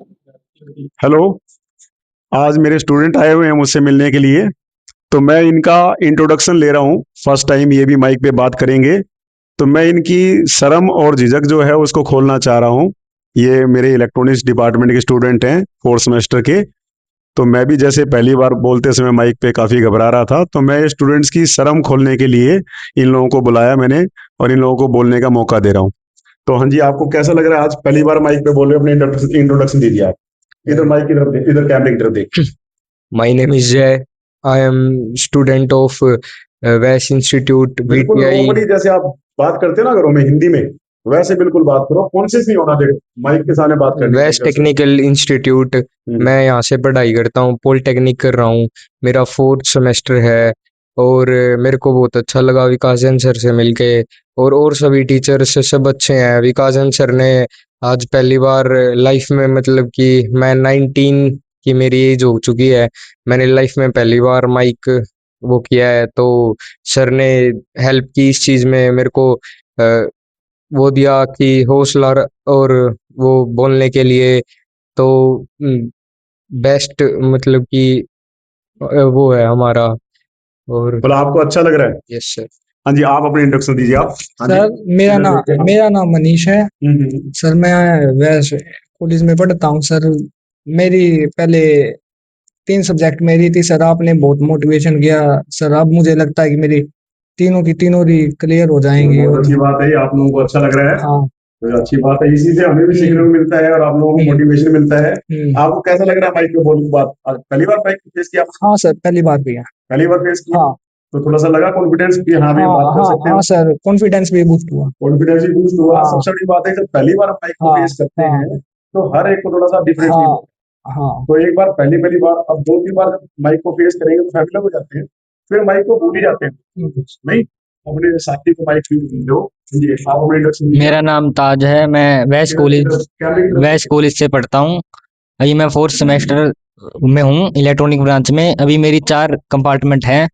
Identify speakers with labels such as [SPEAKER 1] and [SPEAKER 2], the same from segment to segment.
[SPEAKER 1] Hello. आज मेरे student आए हुए हैं मुझसे मिलने के लिए। तो मैं इनका इंट्रोडक्शन ले रहा हूँ। फर्स्ट टाइम ये भी माइक पे बात करेंगे। तो मैं इनकी शर्म और झिझक जो है उसको खोलना चाह रहा हूँ। ये मेरे इलेक्ट्रॉनिक्स डिपार्टमेंट के स्टूडेंट हैं, फोर्थ सेमेस्टर के। तो मैं भी जैसे पहली बार बोलते समय माइक पे काफ़ी घबरा रहा था, तो मैं स्टूडेंट्स की शर्म खोलने के लिए इन लोगों को बुलाया मैंने, और इन लोगों को बोलने का मौका दे रहा हूँ। तो हाँ जी, आपको कैसा लग रहा है आज पहली बार माइक पे बोल रहे हो? अपने इंट्रोडक्शन दीजिए आप। इधर माइक की तरफ देख, इधर कैमरे की तरफ देख।
[SPEAKER 2] My name is Jay. I am student of Vash Institute
[SPEAKER 1] बिल्कुल
[SPEAKER 2] VTI
[SPEAKER 1] नॉर्मली जैसे आप बात करते हो ना घरों में हिंदी में, वैसे बिल्कुल बात करो, कॉन्शियस नहीं होना चाहिए माइक के सामने बात करने
[SPEAKER 2] वैश
[SPEAKER 1] की।
[SPEAKER 2] Technical institute. मैं यहाँ से पढ़ाई करता हूँ, पॉलिटेक्निक कर रहा हूँ। मेरा 4th सेमेस्टर है और मेरे को बहुत अच्छा लगा विकास जैन सर से मिलके। और सभी टीचर्स सब अच्छे हैं। विकास जैन सर ने आज पहली बार लाइफ में, मतलब कि मैं 19 की मेरी एज हो चुकी है, मैंने लाइफ में पहली बार माइक वो किया है। तो सर ने हेल्प की इस चीज़ में मेरे को, वो दिया कि हौसला और वो बोलने के लिए। तो बेस्ट, मतलब कि वो है हमारा। और
[SPEAKER 1] बोला आपको अच्छा लग रहा है?
[SPEAKER 2] Yes sir.
[SPEAKER 1] हाँ जी, आप अपने इंट्रोडक्शन दीजिए आप। हाँ जी।
[SPEAKER 3] सर मेरा
[SPEAKER 1] इधर
[SPEAKER 3] नाम
[SPEAKER 1] देखिए आप।
[SPEAKER 3] मेरा नाम मनीष है।
[SPEAKER 1] हम्म।
[SPEAKER 3] सर मैं वैसे कॉलेज में पढ़ता हूँ सर। मेरी पहले 3 सब्जेक्ट मेरी थी सर, आपने बहुत मोटिवेशन किया सर। अब मुझे लगता है कि मेरी तीनों की तीनों ही क्लियर हो जाएंगी।
[SPEAKER 1] बहुत
[SPEAKER 3] और
[SPEAKER 1] अच्छी बात है, आप लोगों को अच्छा लग रहा है।
[SPEAKER 3] हाँ।
[SPEAKER 1] तो अच्छी बात है, इसी से हमें भी सीखने को मिलता है और आप लोगों को मोटिवेशन मिलता है। आपको कैसा लग रहा है माइक पे बोलने के बाद? आज पहली बार माइक फेस किया आपने?
[SPEAKER 3] हाँ सर, पहली बार भी है।
[SPEAKER 1] पहली बार फेस किया?
[SPEAKER 3] हाँ
[SPEAKER 1] तो थोड़ा सा लगा कॉन्फिडेंस कि हाँ भी
[SPEAKER 3] हाँ
[SPEAKER 1] बात कर
[SPEAKER 3] हाँ
[SPEAKER 1] सकते
[SPEAKER 3] हाँ
[SPEAKER 1] हो?
[SPEAKER 3] सर, कॉन्फिडेंस भी बूस्ट हुआ।
[SPEAKER 1] कॉन्फिडेंस भी बूस्ट हुआ।
[SPEAKER 3] हाँ
[SPEAKER 1] सबसे बड़ी बात है जब पहली बार माइक को
[SPEAKER 3] हाँ
[SPEAKER 1] फेस करते
[SPEAKER 3] हाँ
[SPEAKER 1] हैं तो हर एक को थोड़ा सा डिफरेंट फील
[SPEAKER 3] हाँ
[SPEAKER 1] होता
[SPEAKER 3] हाँ
[SPEAKER 1] है। तो एक बार पहली पहली बार, अब दो तीन बार माइक को फेस करेंगे तो फैमिलियर हो जाते हैं, फिर माइक को भूल ही जाते हैं। नहीं, अपने साथी को माइक फील दो। जी, आप अपने इंट्रोडक्शन दीजिए।
[SPEAKER 4] मेरा नाम ताज है। मैं वैश
[SPEAKER 1] कैमरे की तरफ
[SPEAKER 4] वैश कॉलेज से पढ़ता हूँ। अभी मैं 4th सेमेस्टर में हूँ, इलेक्ट्रॉनिक ब्रांच में। अभी मेरी 4 कंपार्टमेंट हैं।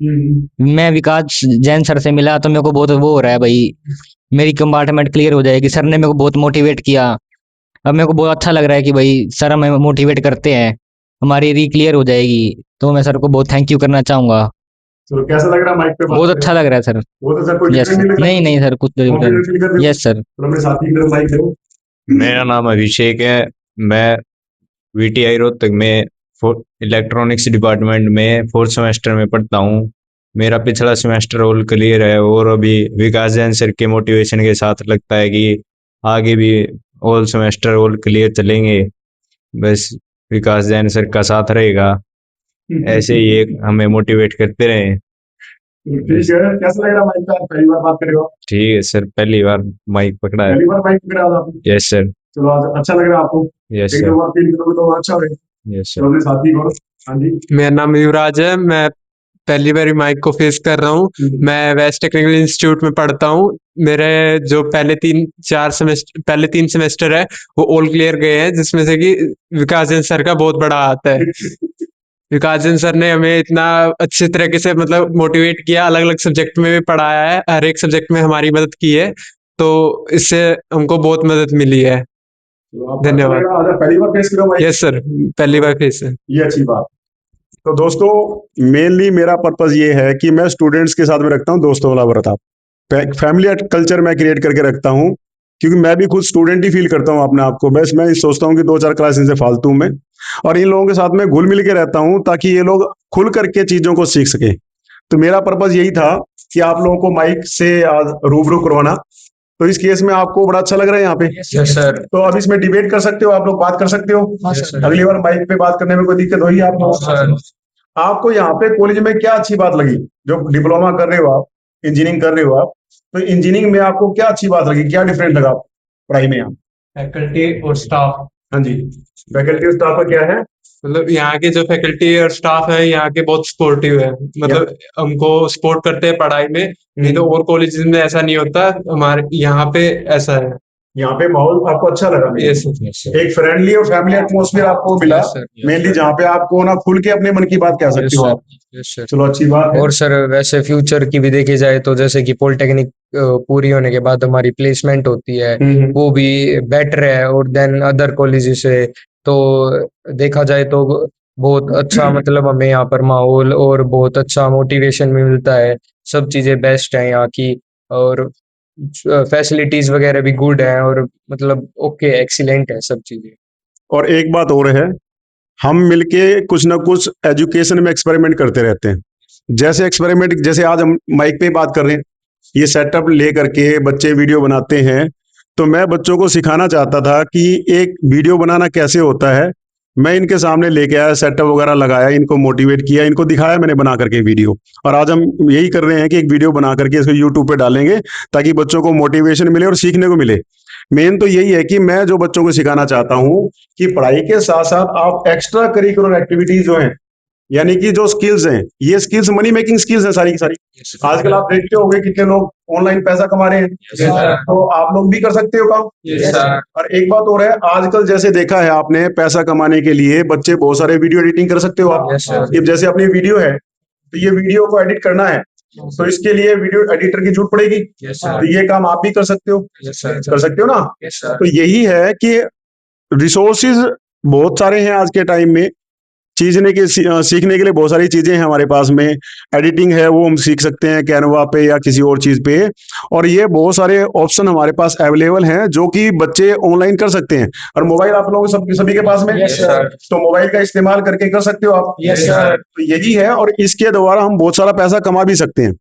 [SPEAKER 4] मैं विकास जैन सर से मिला तो मेरे को बहुत वो हो रहा है भाई, मेरी कंपार्टमेंट क्लियर हो जाएगी। सर ने मेरे को बहुत मोटिवेट किया। अब मेरे को बहुत अच्छा लग रहा है कि भाई सर हमें मोटिवेट करते हैं, हमारी री क्लियर हो जाएगी। तो मैं सर को बहुत थैंक यू करना चाहूंगा।
[SPEAKER 1] चलो, कैसा लग रहा है माइक पे बात
[SPEAKER 4] बहुत
[SPEAKER 1] करके?
[SPEAKER 4] अच्छा लग रहा है सर।
[SPEAKER 1] बहुत अच्छा, कोई
[SPEAKER 4] यस
[SPEAKER 1] डिफरेंट नहीं
[SPEAKER 4] सर।
[SPEAKER 1] लग रहा?
[SPEAKER 4] नहीं नहीं सर, कुछ
[SPEAKER 1] कॉन्फिडेंट फील कर रहे हो?
[SPEAKER 4] Yes sir.
[SPEAKER 1] तो अपने साथी की तरफ माइक दो।
[SPEAKER 5] मेरा नाम अभिषेक है। मैं वीटीआई रोहतक में इलेक्ट्रॉनिक्स डिपार्टमेंट में 4th सेमेस्टर में पढ़ता हूँ। मेरा पिछला सेमेस्टर ऑल क्लियर है और अभी विकास जैन सर के मोटिवेशन के साथ लगता है कि आगे भी ऑल सेमेस्टर ऑल क्लियर चलेंगे। बस विकास जैन सर का साथ रहेगा, ऐसे ही एक हमें मोटिवेट करते रहे।
[SPEAKER 1] ठीक है, कैसा लग रहा है माइक पे? पहली बार बात कर रहे हो आप?
[SPEAKER 5] ठीक है सर, पहली बार माइक पकड़ा है।
[SPEAKER 1] पहली बार माइक पकड़ा आज आपने?
[SPEAKER 5] Yes sir.
[SPEAKER 1] चलो, आज अच्छा लग रहा है आपको?
[SPEAKER 5] यस
[SPEAKER 1] एक
[SPEAKER 5] सर।
[SPEAKER 1] दो बार फील करोगे तो और अच्छा होगा।
[SPEAKER 5] यस
[SPEAKER 1] तो
[SPEAKER 5] सर।
[SPEAKER 1] अपने साथी को। हाँ जी।
[SPEAKER 6] मेरा नाम युवराज है। मैं पहली बार माइक को फेस कर रहा हूँ। मैं वेस्ट टेक्निकल इंस्टीट्यूट में पढ़ता हूँ। मेरे जो पहले 3 सेमेस्टर है वो ऑल क्लियर गए हैं, जिसमें से कि विकास जैन सर का बहुत बड़ा हाथ है। विकास जैन सर ने हमें इतना अच्छे तरीके से मतलब मोटिवेट किया, अलग अलग सब्जेक्ट में भी पढ़ाया है, हर एक सब्जेक्ट में हमारी मदद की है। तो इससे हमको बहुत मदद मिली है। धन्यवाद।
[SPEAKER 1] आज पहली बार फेस करो माइक?
[SPEAKER 6] यस सर, पहली बार फेस है।
[SPEAKER 1] ये अच्छी बात। तो दोस्तों, मेनली मेरा पर्पज ये है कि मैं स्टूडेंट्स के साथ में रखता हूँ दोस्तों वाला बर्ताव। फैमिली कल्चर मैं क्रिएट करके रखता हूँ, क्योंकि मैं भी खुद स्टूडेंट ही फील करता हूँ अपने आप को। बस मैं सोचता हूँ कि 2-4 क्लास इनसे फालतू में, और इन लोगों के साथ में घुल मिल के रहता हूँ ताकि ये लोग खुल करके चीजों को सीख सके। तो मेरा पर्पज यही था कि आप लोगों को माइक से आज रूबरू करवाना। तो इस केस में आपको बड़ा अच्छा लग रहा है यहाँ पे?
[SPEAKER 2] Yes sir.
[SPEAKER 1] तो अब इसमें डिबेट कर सकते हो, आप लोग बात कर सकते हो।
[SPEAKER 3] हाँ सर।
[SPEAKER 1] अगली बार माइक पे बात करने में कोई दिक्कत होगी आपको?
[SPEAKER 2] सर
[SPEAKER 1] आपको यहाँ पे कॉलेज में क्या अच्छी बात लगी? जो डिप्लोमा कर रहे हो आप, इंजीनियरिंग कर रहे हो आप, तो इंजीनियरिंग में आपको क्या अच्छी बात लगी, क्या डिफरेंट लगा आपको पढ़ाई में यहाँ?
[SPEAKER 6] फैकल्टी और स्टाफ।
[SPEAKER 1] हाँ जी, फैकल्टी और स्टाफ का क्या है?
[SPEAKER 6] मतलब यहाँ के जो फैकल्टी और स्टाफ है यहाँ के बहुत सपोर्टिव है। मतलब हमको सपोर्ट करते हैं पढ़ाई में, नहीं तो और कॉलेजेस में ऐसा नहीं होता, हमारे यहाँ पे ऐसा है।
[SPEAKER 1] यहाँ पे माहौल आपको अच्छा लगा?
[SPEAKER 6] यस
[SPEAKER 1] एक फ्रेंडली और फैमिली एटमोसफियर आपको मिला,
[SPEAKER 2] Yes, sir.
[SPEAKER 1] मेनली जहाँ पे आपको ना खुल के अपने मन की बात कह सकते हो आप।
[SPEAKER 2] सर।
[SPEAKER 1] चलो, अच्छी बात है।
[SPEAKER 2] और सर वैसे फ्यूचर की भी देखी जाए तो जैसे कि पॉलिटेक्निक पूरी होने के बाद हमारी प्लेसमेंट होती है, वो भी बेटर है और देन अदर कॉलेजेस से। तो देखा जाए तो बहुत अच्छा मतलब हमें यहाँ पर माहौल और बहुत अच्छा मोटिवेशन भी मिलता है। सब चीज़ें बेस्ट हैं यहाँ की, और फैसिलिटीज वगैरह भी गुड हैं, और मतलब ओके एक्सीलेंट है सब चीज़ें।
[SPEAKER 1] और एक बात और है, हम मिलके कुछ ना कुछ एजुकेशन में एक्सपेरिमेंट करते रहते हैं। जैसे एक्सपेरिमेंट, जैसे आज हम माइक पे बात कर रहे हैं, ये सेटअप ले करके बच्चे वीडियो बनाते हैं, तो मैं बच्चों को सिखाना चाहता था कि एक वीडियो बनाना कैसे होता है। मैं इनके सामने लेके आया, सेटअप वगैरह लगाया, इनको मोटिवेट किया, इनको दिखाया मैंने बना करके वीडियो। और आज हम यही कर रहे हैं कि एक वीडियो बना करके इसको यूट्यूब पे डालेंगे, ताकि बच्चों को मोटिवेशन मिले और सीखने को मिले। मेन तो यही है कि मैं जो बच्चों को सिखाना चाहता हूँ कि पढ़ाई के साथ साथ आप एक्स्ट्रा करिकुलर एक्टिविटीज जो हैं, यानी कि जो स्किल्स हैं, ये स्किल्स मनी मेकिंग स्किल्स हैं सारी की सारी। आजकल आप देखते होंगे कितने लोग ऑनलाइन पैसा कमा रहे हैं, तो आप लोग भी कर सकते हो काम। और एक बात और है, आजकल जैसे देखा है आपने, पैसा कमाने के लिए बच्चे बहुत सारे वीडियो एडिटिंग कर सकते हो आप।
[SPEAKER 2] Yes, sir.
[SPEAKER 1] ये जैसे अपनी वीडियो है, तो ये वीडियो को एडिट करना है, तो इसके लिए वीडियो एडिटर की जरूरत पड़ेगी। तो ये काम आप भी कर सकते हो, कर सकते हो ना। तो यही है कि रिसोर्सेज बहुत सारे हैं आज के टाइम में। सीखने के लिए बहुत सारी चीजें हैं हमारे पास में। एडिटिंग है वो हम सीख सकते हैं कैनवा पे या किसी और चीज पे, और ये बहुत सारे ऑप्शन हमारे पास अवेलेबल हैं जो कि बच्चे ऑनलाइन कर सकते हैं। और मोबाइल आप लोगों सभी के पास में, तो मोबाइल का इस्तेमाल करके कर सकते हो आप। तो यही है, और इसके द्वारा हम बहुत सारा पैसा कमा भी सकते हैं,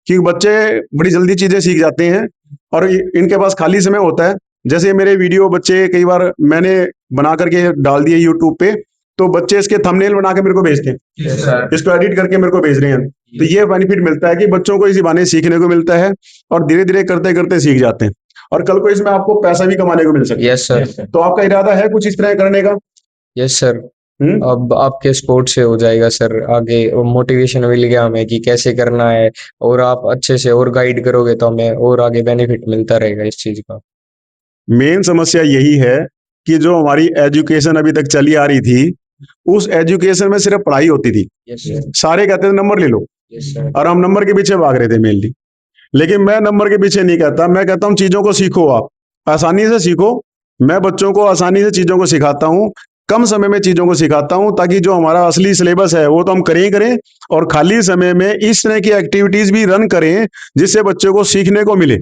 [SPEAKER 1] क्योंकि बच्चे बड़ी जल्दी चीजें सीख जाते हैं और इनके पास खाली समय होता है। जैसे मेरे वीडियो बच्चे कई बार मैंने बना करके डाल दिए यूट्यूब पे, तो बच्चे इसके थंबनेल बना के मेरे को भेजते हैं, इसको एडिट करके मेरे को भेज रहे हैं। तो ये बेनिफिट मिलता है कि बच्चों को इसी बहाने सीखने को मिलता है, और धीरे धीरे करते करते सीख जाते हैं, और कल को इसमें आपको पैसा भी कमाने को मिल सकता है।
[SPEAKER 2] Yes sir.
[SPEAKER 1] तो आपका इरादा है कुछ इस तरह करने का?
[SPEAKER 2] Yes sir.
[SPEAKER 1] हम्म?
[SPEAKER 2] अब आपके सपोर्ट से हो जाएगा सर, आगे मोटिवेशन मिल गया हमें कि कैसे करना है, और आप अच्छे से और गाइड करोगे तो हमें और आगे बेनिफिट मिलता रहेगा इस चीज का।
[SPEAKER 1] मेन समस्या यही है कि जो हमारी एजुकेशन अभी तक चली आ रही थी, उस एजुकेशन में सिर्फ पढ़ाई होती थी।
[SPEAKER 2] Yes sir.
[SPEAKER 1] सारे कहते थे नंबर ले लो,
[SPEAKER 2] यस सर।
[SPEAKER 1] और हम नंबर के पीछे भाग रहे थे मेनली। लेकिन मैं नंबर के पीछे नहीं कहता, मैं कहता हूँ चीजों को सीखो, आप आसानी से सीखो। मैं बच्चों को आसानी से चीजों को सिखाता हूँ, कम समय में चीजों को सिखाता हूँ, ताकि जो हमारा असली सिलेबस है वो तो हम करें ही करें, और खाली समय में इस तरह की एक्टिविटीज भी रन करें जिससे बच्चों को सीखने को मिले,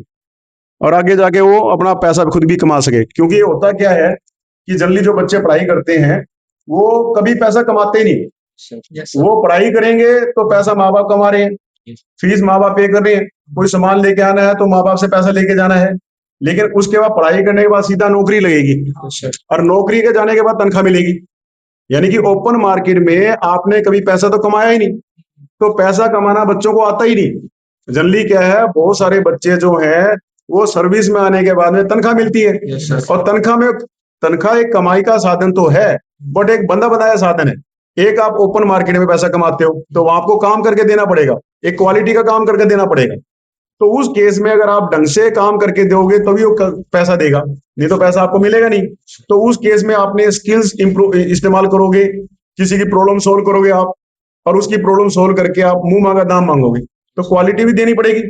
[SPEAKER 1] और आगे जाके वो अपना पैसा खुद भी कमा सके। क्योंकि ये होता क्या है कि जनरली जो बच्चे पढ़ाई करते हैं वो कभी पैसा कमाते ही नहीं। वो पढ़ाई करेंगे तो पैसा माँ बाप कमा रहे हैं, फीस माँ बाप पे कर रहे हैं, कोई सामान लेके आना है तो माँ बाप से पैसा लेके जाना है। लेकिन उसके बाद पढ़ाई करने के बाद सीधा नौकरी लगेगी, और नौकरी के जाने के बाद तनख्वाह मिलेगी। यानी कि ओपन मार्केट में आपने कभी पैसा तो कमाया ही नहीं, तो पैसा कमाना बच्चों को आता ही नहीं। जनरली क्या है, बहुत सारे बच्चे जो हैं वो सर्विस में आने के बाद में तनख्वाह मिलती है, और तनख्वाह एक कमाई का साधन तो है, बट एक बंदा बनाया साधन है। एक आप ओपन मार्केट में पैसा कमाते हो तो वहां आपको काम करके देना पड़ेगा, एक क्वालिटी का काम करके देना पड़ेगा। तो उस केस में अगर आप ढंग से काम करके दोगे तभी वो पैसा देगा, नहीं तो पैसा आपको मिलेगा नहीं। तो उस केस में आपने स्किल्स इस्तेमाल करोगे, किसी की प्रॉब्लम सोल्व करोगे आप, और उसकी प्रॉब्लम सोल्व करके आप मुंह मांगा दाम मांगोगे, तो क्वालिटी भी देनी पड़ेगी।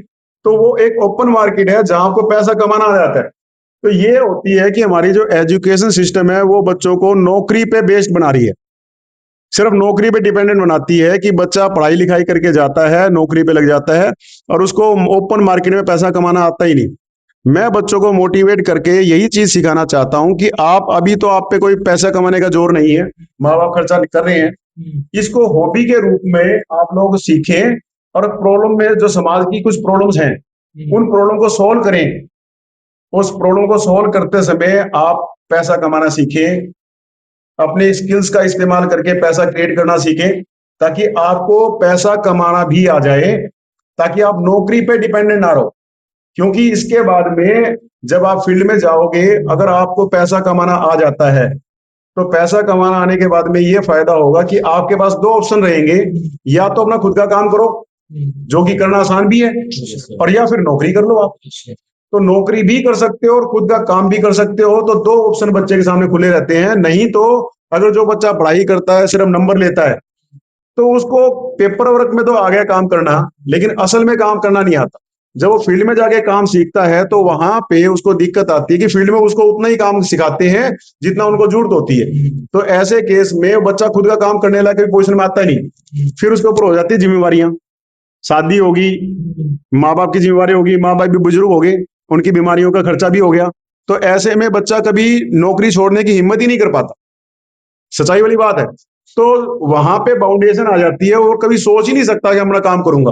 [SPEAKER 1] तो वो एक ओपन मार्केट है जहां आपको पैसा कमाना आ जाता है। तो ये होती है कि हमारी जो एजुकेशन सिस्टम है वो बच्चों को नौकरी पे बेस्ड बना रही है, सिर्फ नौकरी पे डिपेंडेंट बनाती है कि बच्चा पढ़ाई लिखाई करके जाता है, नौकरी पे लग जाता है, और उसको ओपन मार्केट में पैसा कमाना आता ही नहीं। मैं बच्चों को मोटिवेट करके यही चीज सिखाना चाहता हूं कि आप अभी तो आप पे कोई पैसा कमाने का जोर नहीं है, माँ बाप खर्चा कर रहे हैं, इसको हॉबी के रूप में आप लोग सीखें, और प्रॉब्लम में जो समाज की कुछ प्रॉब्लम्स हैं उन प्रॉब्लम को सोल्व करें। उस प्रॉब्लम को सोल्व करते समय आप पैसा कमाना सीखें, अपने स्किल्स का इस्तेमाल करके पैसा क्रिएट करना सीखें, ताकि आपको पैसा कमाना भी आ जाए, ताकि आप नौकरी पे डिपेंडेंट ना रहो। क्योंकि इसके बाद में जब आप फील्ड में जाओगे, अगर आपको पैसा कमाना आ जाता है, तो पैसा कमाना आने के बाद में ये फायदा होगा कि आपके पास दो ऑप्शन रहेंगे, या तो अपना खुद का काम करो जो कि करना आसान भी है, और या फिर नौकरी कर लो आप। तो नौकरी भी कर सकते हो और खुद का काम भी कर सकते हो, तो दो ऑप्शन बच्चे के सामने खुले रहते हैं। नहीं तो अगर जो बच्चा पढ़ाई करता है, सिर्फ नंबर लेता है, तो उसको पेपर वर्क में तो आ गया काम करना, लेकिन असल में काम करना नहीं आता। जब वो फील्ड में जाके काम सीखता है तो वहां पे उसको दिक्कत आती है कि फील्ड में उसको उतना ही काम सिखाते हैं जितना उनको जरूरत होती है। तो ऐसे केस में बच्चा खुद का काम करने लायक पोजीशन में आता ही नहीं, फिर उसके ऊपर हो जाती है जिम्मेवारियां, शादी होगी, माँ बाप की जिम्मेवारी होगी, माँ बाप भी बुजुर्ग हो गए, उनकी बीमारियों का खर्चा भी हो गया। तो ऐसे में बच्चा कभी नौकरी छोड़ने की हिम्मत ही नहीं कर पाता, सच्चाई वाली बात है। तो वहां पे बाउंडेशन आ जाती है और कभी सोच ही नहीं सकता कि मैं काम करूंगा,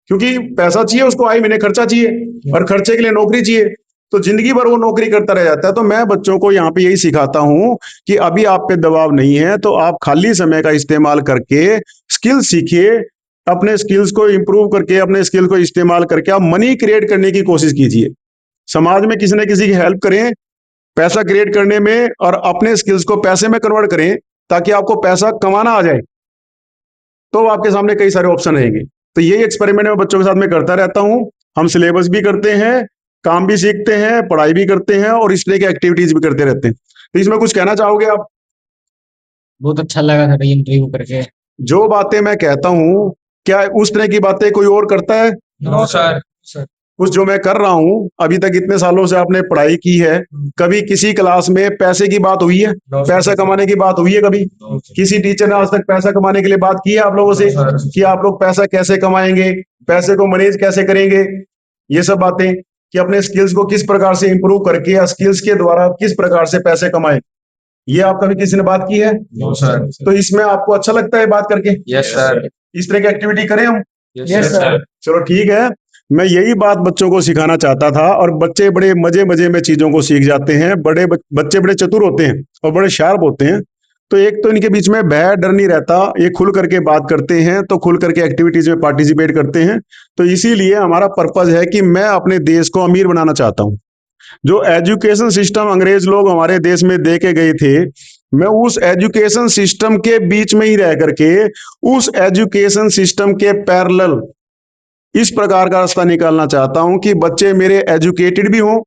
[SPEAKER 1] क्योंकि पैसा चाहिए उसको, आय महीने खर्चा चाहिए और खर्चे के लिए नौकरी चाहिए। तो जिंदगी भर वो नौकरी करता रह जाता है। तो मैं बच्चों को यहाँ पे यही सिखाता हूँ कि अभी आप पे दबाव नहीं है, तो आप खाली समय का इस्तेमाल करके स्किल सीखिए, अपने स्किल्स को इंप्रूव करके, अपने स्किल को इस्तेमाल करके आप मनी क्रिएट करने की कोशिश कीजिए, समाज में किसी न किसी की हेल्प करें पैसा क्रिएट करने में, और अपने स्किल्स को पैसे में कन्वर्ट करें ताकि आपको पैसा कमाना आ जाए। तो आपके सामने कई सारे ऑप्शन रहेंगे। तो यही एक्सपेरिमेंट मैं बच्चों के साथ में करता रहता हूं। हम सिलेबस भी करते हैं, काम भी सीखते हैं, पढ़ाई भी करते हैं और इस तरह की एक्टिविटीज भी करते रहते हैं। तो इसमें कुछ कहना चाहोगे आप?
[SPEAKER 4] बहुत अच्छा लगा था भाई इंटरव्यू करके।
[SPEAKER 1] जो बातें मैं कहता हूं, क्या उस तरह की बातें कोई और करता है?
[SPEAKER 3] No sir. सर
[SPEAKER 1] कुछ जो मैं कर रहा हूं अभी तक, इतने सालों से आपने पढ़ाई की है, कभी किसी क्लास में पैसे की बात हुई है? पैसा कमाने की बात हुई है कभी? किसी टीचर ने आज तक पैसा कमाने के लिए बात की है आप लोगों से कि आप लोग पैसा कैसे कमाएंगे, पैसे को मैनेज कैसे करेंगे? ये सब बातें कि अपने स्किल्स को किस प्रकार से इंप्रूव करके या स्किल्स के द्वारा किस प्रकार से पैसे कमाएं, ये आप कभी किसी ने बात की है?
[SPEAKER 3] No sir.
[SPEAKER 1] तो इसमें आपको अच्छा लगता है बात करके?
[SPEAKER 3] Yes sir.
[SPEAKER 1] इस तरह की एक्टिविटी करें हम?
[SPEAKER 3] Yes sir.
[SPEAKER 1] चलो ठीक है। मैं यही बात बच्चों को सिखाना चाहता था, और बच्चे बड़े मजे मजे में चीजों को सीख जाते हैं। बच्चे बड़े चतुर होते हैं और बड़े शार्प होते हैं। तो एक तो इनके बीच में भय डर नहीं रहता, ये खुल करके बात करते हैं, तो खुल करके एक्टिविटीज में पार्टिसिपेट करते हैं। तो इसीलिए हमारा पर्पज है कि मैं अपने देश को अमीर बनाना चाहता हूँ। जो एजुकेशन सिस्टम अंग्रेज लोग हमारे देश में दे के गए थे, मैं उस एजुकेशन सिस्टम के बीच में ही रह करके उस एजुकेशन सिस्टम के पैरेलल इस प्रकार का रास्ता निकालना चाहता हूं कि बच्चे मेरे एजुकेटेड भी हों,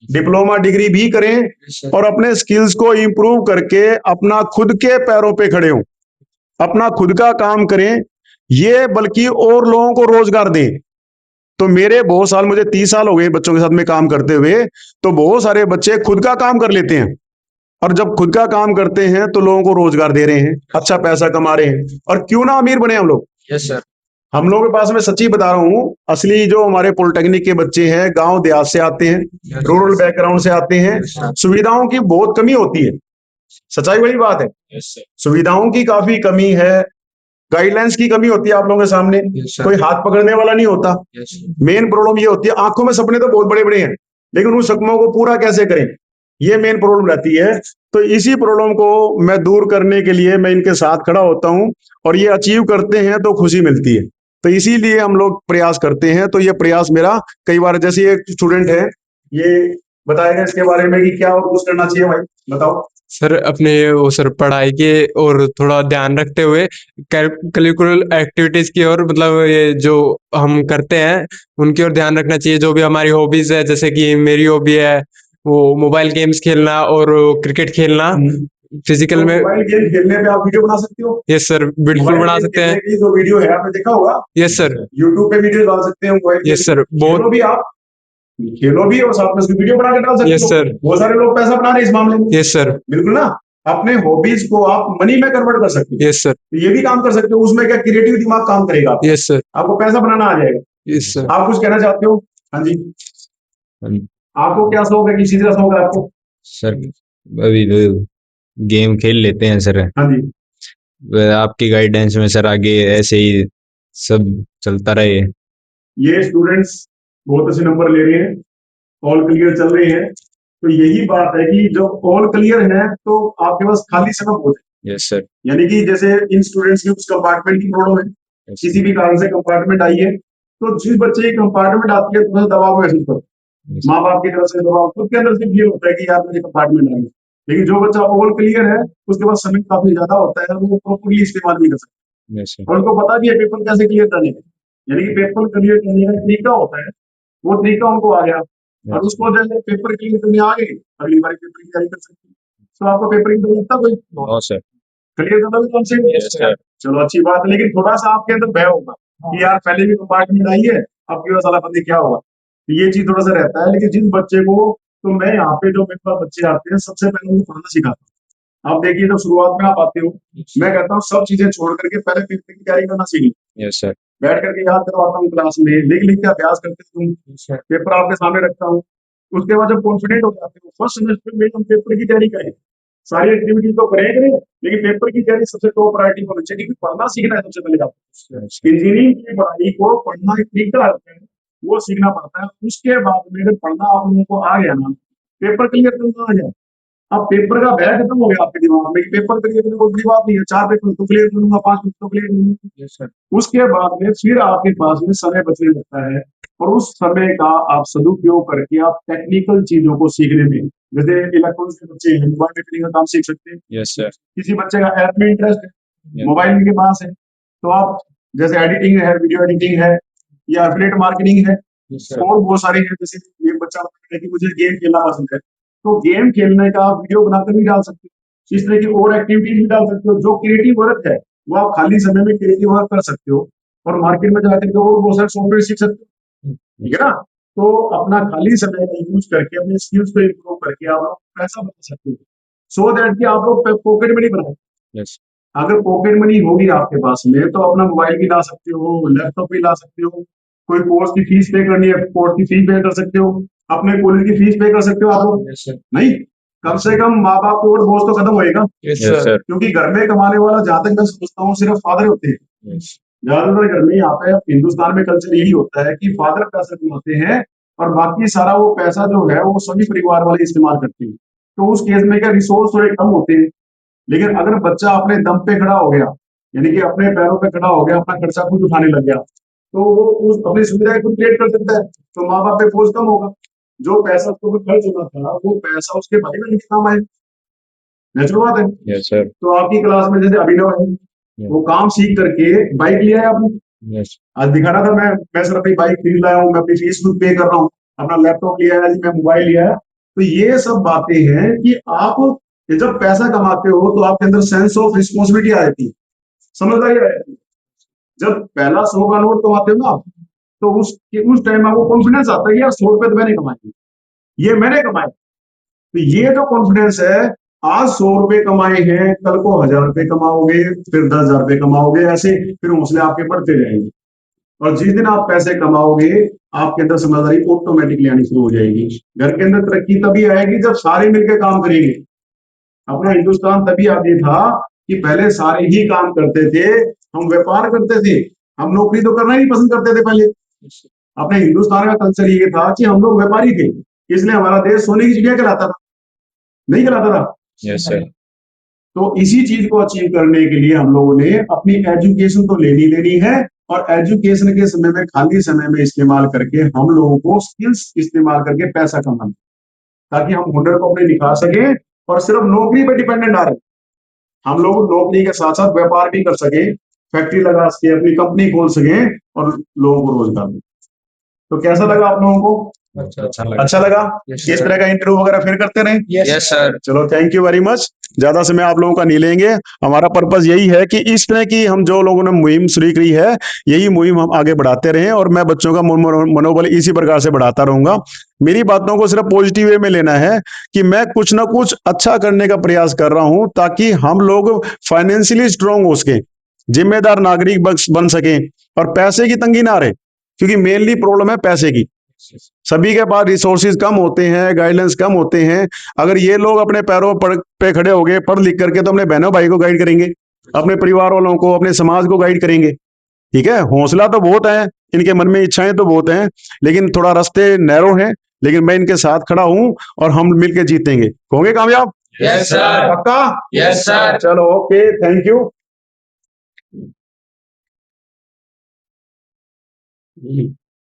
[SPEAKER 1] डिप्लोमा डिग्री भी करें और अपने स्किल्स को इंप्रूव करके अपना खुद के पैरों पे खड़े हों, अपना खुद का काम करें, ये बल्कि और लोगों को रोजगार दें। तो मेरे बहुत साल, मुझे 30 साल हो गए बच्चों के साथ में काम करते हुए, तो बहुत सारे बच्चे खुद का काम कर लेते हैं, और जब खुद का काम करते हैं तो लोगों को रोजगार दे रहे हैं, अच्छा पैसा कमा रहे हैं। और क्यों ना अमीर बने हम लोग।
[SPEAKER 3] Yes sir.
[SPEAKER 1] हम लोगों के पास में सच्ची बता रहा हूं, असली जो हमारे पॉलिटेक्निक के बच्चे हैं गांव देहात से आते हैं, रूरल बैकग्राउंड से आते हैं, सुविधाओं की बहुत कमी होती है, सच्चाई वाली बात है। सुविधाओं की काफी कमी है, गाइडलाइंस की कमी होती है आप लोगों के सामने, कोई हाथ पकड़ने वाला नहीं होता। मेन प्रॉब्लम ये होती है, आंखों में सपने तो बहुत बड़े बड़े हैं, लेकिन उन सपनों को पूरा कैसे करें, ये मेन प्रॉब्लम रहती है। तो इसी प्रॉब्लम को मैं दूर करने के लिए मैं इनके साथ खड़ा होता हूं, और ये अचीव करते हैं तो खुशी मिलती है। तो इसीलिए हम लोग प्रयास करते हैं। तो ये प्रयास मेरा, कई बार जैसे एक स्टूडेंट है, ये बताएगा इसके बारे में कि क्या और कुछ करना चाहिए भाई, बताओ।
[SPEAKER 6] सर अपने वो सर पढ़ाई के और थोड़ा ध्यान रखते हुए करिकुलर एक्टिविटीज की और मतलब ये जो हम करते हैं उनकी ओर ध्यान रखना चाहिए। जो भी हमारी हॉबीज है, जैसे कि मेरी हॉबी है वो मोबाइल गेम्स खेलना और क्रिकेट खेलना फिजिकल में।
[SPEAKER 1] मोबाइल गेम खेलने पे आप वीडियो बना सकते हो?
[SPEAKER 6] यस सर, बिल्कुल बना सकते हैं।
[SPEAKER 1] जो वीडियो है आपने देखा होगा।
[SPEAKER 6] Yes sir.
[SPEAKER 1] यूट्यूब पे वीडियो डाल सकते हैं मोबाइल।
[SPEAKER 6] यस सर,
[SPEAKER 1] खेलो भी, आप खेलो भी और साथ में उसकी वीडियो बना के डाल सकते हो।
[SPEAKER 6] Yes sir.
[SPEAKER 1] बहुत सारे लोग पैसा बना रहे हैं इस मामले में।
[SPEAKER 6] Yes sir.
[SPEAKER 1] बिल्कुल ना, अपने हॉबीज को आप मनी में कन्वर्ट कर सकते हो।
[SPEAKER 6] Yes sir.
[SPEAKER 1] तो ये भी काम कर सकते हो, उसमें क्या क्रिएटिव दिमाग काम करेगा।
[SPEAKER 6] Yes sir.
[SPEAKER 1] आपको पैसा बनाना आ जाएगा।
[SPEAKER 6] Yes sir.
[SPEAKER 1] आप कुछ कहना चाहते हो? हाँ जी, आपको क्या शौक है, किस चीज का शौक है आपको?
[SPEAKER 5] सर अभी तो गेम खेल लेते हैं सर।
[SPEAKER 1] हाँ जी,
[SPEAKER 5] आपकी गाइडेंस में सर आगे ऐसे ही सब चलता रहे।
[SPEAKER 1] ये स्टूडेंट्स बहुत अच्छे नंबर ले रहे हैं, ऑल क्लियर चल रहे हैं। तो यही बात है कि जब ऑल क्लियर है तो आपके पास खाली समय बहुत है।
[SPEAKER 5] Yes sir.
[SPEAKER 1] यानी कि जैसे इन स्टूडेंट्स की कुछ कंपार्टमेंट की प्रॉब्लम है, किसी भी कारण से कंपार्टमेंट आई है, तो जिस बच्चे की कंपार्टमेंट आती है तो दबाव महसूस करता है, माँ बाप की तरफ से दबाव, खुद के अंदर से फील होता है कि यार मुझे कंपार्टमेंट आई है। लेकिन जो बच्चा ऑल क्लियर है उसके पास समय काफी ज्यादा होता है, वो प्रॉपरली इस्तेमाल नहीं कर सकता।
[SPEAKER 5] Yes sir.
[SPEAKER 1] और उनको पता भी है पेपर कैसे क्लियर करने का, यानी कि पेपर क्लियर करने का तरीका होता है, वो तरीका उनको आ गया, और उसको जैसे पेपर क्लियर करने आ गए, अगली बार पेपर की तैयारी कर सकते हैं। तो आपको पेपर की लगता कोई
[SPEAKER 5] हाँ सर।
[SPEAKER 1] क्लियर करना भी हमसे।
[SPEAKER 5] Yes sir.
[SPEAKER 1] चलो अच्छी बात है, लेकिन थोड़ा सा आपके अंदर भय होगा कि यार पहले भी कंपार्टमेंट आई है, अब की साला बंदी क्या होगा। ये चीज थोड़ा सा रहता है। लेकिन जिस बच्चे को, तो मैं यहाँ पे जो मेरे पास बच्चे आते हैं सबसे पहले उनको पढ़ना सिखाता हूँ। आप देखिए, जब शुरुआत में आप आते हो, मैं कहता हूँ सब चीजें छोड़ करके पहले पेपर की तैयारी करना सीख लो।
[SPEAKER 5] Yes sir.
[SPEAKER 1] बैठ करके याद करवाता हूँ क्लास में, लिख लिख के अभ्यास करते हो तुम, पेपर आपके सामने रखता हूँ। उसके बाद जब कॉन्फिडेंट हो जाते हो, फर्स्ट सेमेस्टर में हम पेपर की तैयारी करें, सारी एक्टिविटीज तो करेंगे, लेकिन पेपर की तैयारी सबसे टॉप प्रायोरिटी होनी चाहिए, क्योंकि पढ़ना सीखना है सबसे पहले आपको। इंजीनियरिंग की पढ़ाई को पढ़ना एक तरीका है, वो सीखना पड़ता है। उसके बाद में अगर पढ़ना आप लोगों को आ गया ना, पेपर क्लियर करना आ गया, अब पेपर का भय खत्म हो गया आपके दिमाग में कि पेपर क्लियर करने कोई बड़ी बात नहीं है, 4 पेपर तो क्लियर करूंगा, 5 पेपर तो क्लियर करूंगा। उसके बाद में फिर आपके पास में समय बचने लगता है, और उस समय का आप सदुपयोग करके आप टेक्निकल चीजों को सीखने में, जैसे इलेक्ट्रॉनिक्स के बच्चे हैं, मोबाइल रिपेयरिंग का काम सीख सकते हैं।
[SPEAKER 5] Yes sir.
[SPEAKER 1] किसी बच्चे का ऐप में इंटरेस्ट है,
[SPEAKER 5] Yes.
[SPEAKER 1] मोबाइल के पास है, तो आप जैसे एडिटिंग है, वीडियो एडिटिंग है, या एफिलिएट मार्केटिंग है, और बहुत सारी है। जैसे एक बच्चा बताता है कि मुझे गेम खेलना पसंद है, तो गेम खेलने का वीडियो बनाकर भी डाल सकते हो। इस तरह की और एक्टिविटीज भी डाल सकते हो। जो क्रिएटिव वर्क है वो आप खाली समय में क्रिएटिव वर्क कर सकते हो, और मार्केट में जाकर के और बहुत सारे सॉफ्टवेयर सीख सकते हो, ठीक है ना। तो अपना खाली समय का यूज करके अपने स्किल्स को इम्प्रूव करके आप लोग पैसा बना सकते हो, सो दैट कि आप लोग पॉकेट मनी बनाए।
[SPEAKER 5] यस।
[SPEAKER 1] अगर पॉकेट मनी होगी आपके पास में, तो अपना मोबाइल भी ला सकते हो, लैपटॉप भी ला सकते हो, कोई कोर्स की फीस पे करनी है, कोर्स की फीस पे कर सकते हो, अपने कॉलेज की फीस पे कर सकते हो आप लोग। नहीं, कम से कम माँ बाप को और बोझ तो खत्म होएगा,
[SPEAKER 5] यस सर।
[SPEAKER 1] क्योंकि घर में कमाने वाला जहां तक मैं समझता हूँ सिर्फ फादर होते हैं।
[SPEAKER 5] यस।
[SPEAKER 1] ज्यादातर घर में यहाँ पे हिंदुस्तान में कल्चर यही होता है कि फादर पैसा कमाते हैं, और बाकी सारा वो पैसा जो है वो सभी परिवार वाले इस्तेमाल करते हैं। तो उस केस में क्या, रिसोर्स थोड़े कम होते हैं। लेकिन अगर बच्चा अपने दम पे खड़ा हो गया, यानी कि अपने पैरों पे खड़ा हो गया, अपना खर्चा खुद उठाने लग गया, तो वो उस अपनी सुविधाएं खुद क्रिएट कर सकता है, तो माँ बाप पे बोझ कम होगा। जो पैसा उसको खर्च होना था, वो पैसा उसके भाई बहन के काम आए। नेचुरल बात है।
[SPEAKER 5] Yes sir.
[SPEAKER 1] तो आपकी क्लास में जैसे अभिनव है, वो काम सीख करके बाइक लिया है आपने,
[SPEAKER 5] यस।
[SPEAKER 1] आज दिखा रहा था, मैं सर अपनी बाइक खरीद लाया हूँ, मैं अपनी फीस खुद पे कर रहा हूँ, अपना लैपटॉप लिया है जी, मैं मोबाइल लिया है। तो ये सब बातें हैं कि आप जब पैसा कमाते हो तो आपके अंदर सेंस ऑफ रिस्पॉन्सिबिलिटी आ जाती है, समझदारी आ जाती है। जब पहला 100 का नोट कमाते हो ना आप, तो उस टाइम आपको कॉन्फिडेंस आता है कि यार 100 रुपए तो मैंने कमाए, ये मैंने कमाए। तो ये जो कॉन्फिडेंस है, आज 100 रुपए कमाए हैं, कल को 1000 रुपए कमाओगे, फिर 10,000 रुपए कमाओगे, ऐसे फिर हौसले आपके बढ़ते जाएंगे। और जिस दिन आप पैसे कमाओगे, आपके अंदर समझदारी ऑटोमेटिकली आनी शुरू हो जाएगी। घर के अंदर तरक्की तभी आएगी जब सारे मिलकर काम करेंगे। अपना हिंदुस्तान तभी आगे था कि पहले सारे ही काम करते थे, हम व्यापार करते थे, हम नौकरी तो करना ही पसंद करते थे पहले। अपने हिंदुस्तान का कल्चर ये था कि हम लोग व्यापारी थे, इसलिए हमारा देश सोने की चिड़िया कहलाता था, नहीं कहलाता था।
[SPEAKER 5] Yes sir.
[SPEAKER 1] तो इसी चीज को अचीव करने के लिए हम लोगों ने अपनी एजुकेशन तो लेनी है, और एजुकेशन के समय में खाली समय में इस्तेमाल करके हम लोगों को स्किल्स इस्तेमाल करके पैसा कमाना, ताकि हम हुनर को अपने निखार सके, और सिर्फ नौकरी पे डिपेंडेंट आ रहे, हम लोग नौकरी के साथ साथ व्यापार भी कर सके, फैक्ट्री लगा सके, अपनी कंपनी खोल सके, और लोगों को रोजगार दें। तो कैसा लगा आप लोगों को? अच्छा लगा। इस तरह का इंटरव्यू वगैरह फिर करते रहे।
[SPEAKER 2] Yes sir.
[SPEAKER 1] चलो, थैंक यू वेरी मच। ज्यादा समय आप लोगों का नहीं लेंगे। हमारा पर्पस यही है कि इस तरह की हम जो लोगों ने मुहिम शुरू करी है, यही मुहिम हम आगे बढ़ाते रहें, और मैं बच्चों का मनोबल इसी प्रकार से बढ़ाता रहूंगा। मेरी बातों को सिर्फ पॉजिटिव वे में लेना है कि मैं कुछ ना कुछ अच्छा करने का प्रयास कर रहा हूं, ताकि हम लोग फाइनेंशियली स्ट्रांग हो सके, जिम्मेदार नागरिक बन सके, और पैसे की तंगी ना रहे, क्योंकि मेनली प्रॉब्लम है पैसे की। सभी के पास रिसोर्सेज कम होते हैं, गाइडेंस कम होते हैं। अगर ये लोग अपने पैरों पे खड़े हो गए, पढ़ लिख करके, तो अपने बहनों भाई को गाइड करेंगे, अपने परिवार वालों को, अपने समाज को गाइड करेंगे। ठीक है, हौसला तो बहुत है, इनके मन में इच्छाएं तो बहुत हैं, लेकिन थोड़ा रास्ते नैरो हैं, लेकिन मैं इनके साथ खड़ा हूं, और हम मिलकर जीतेंगे। होंगे कामयाब?
[SPEAKER 2] Yes sir.
[SPEAKER 1] पक्का?
[SPEAKER 2] Yes sir.
[SPEAKER 1] चलो, ओके, थैंक यू।